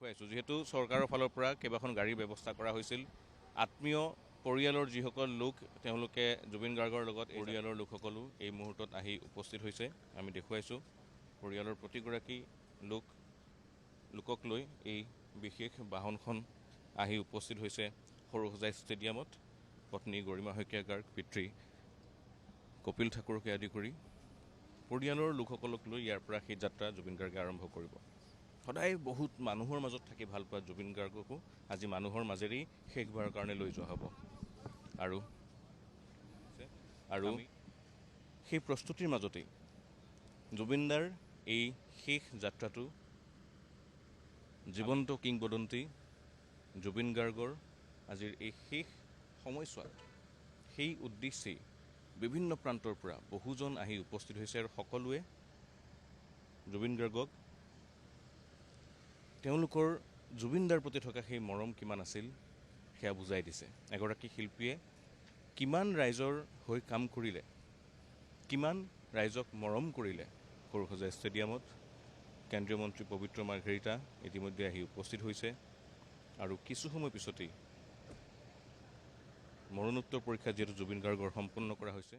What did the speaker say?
দেখুৱাইছোঁ যিহেতু চৰকাৰৰ ফালৰ পৰা কেইবাখন গাড়ীৰ ব্যৱস্থা কৰা হৈছিল আত্মীয় পৰিয়ালৰ যিসকল লোক তেওঁলোকে জুবিন গাৰ্গৰ লগত পৰিয়ালৰ লোকসকলো এই মুহূৰ্তত আহি উপস্থিত হৈছে আমি দেখুৱাইছোঁ পৰিয়ালৰ প্ৰতিগৰাকী লোকক লৈ এই বিশেষ বাহনখন আহি উপস্থিত হৈছে সৰুসজাই ষ্টেডিয়ামত পত্নী গৰিমা শইকীয়া গাৰ্গ পিতৃ কপিল ঠাকুৰকে আদি কৰি পৰিয়ালৰ লোকসকলক লৈ ইয়াৰ পৰা সেই যাত্ৰা জুবিন গাৰ্গে আৰম্ভ কৰিব সদায় বহুত মানুহৰ মাজত থাকি ভাল পোৱা জুবিন গাৰ্গকো আজি মানুহৰ মাজেৰেই শেষবাৰৰ কাৰণে লৈ যোৱা হ'ব আৰু সেই প্ৰস্তুতিৰ মাজতেই জুবিনদাৰ এই শেষ যাত্ৰাটো জীৱন্ত কিংবদন্তি জুবিন গাৰ্গৰ আজিৰ এই শেষ সময়ছোৱাত সেই উদ্দেশ্যেই বিভিন্ন প্ৰান্তৰ পৰা বহুজন আহি উপস্থিত হৈছে আৰু সকলোৱে জুবিন গাৰ্গক তেওঁলোকৰ জুবিনদাৰ প্ৰতি থকা সেই মৰম কিমান আছিল সেয়া বুজাই দিছে এগৰাকী শিল্পীয়ে কিমান ৰাইজৰ হৈ কাম কৰিলে কিমান ৰাইজক মৰম কৰিলে সৰুসজাই ষ্টেডিয়ামত কেন্দ্ৰীয় মন্ত্ৰী পবিত্ৰ মাৰ্ঘেৰিটা ইতিমধ্যে আহি উপস্থিত হৈছে আৰু কিছু সময় পিছতেই মৰণোত্তৰ পৰীক্ষা যিহেতু জুবিন গাৰ্গৰ সম্পন্ন কৰা হৈছে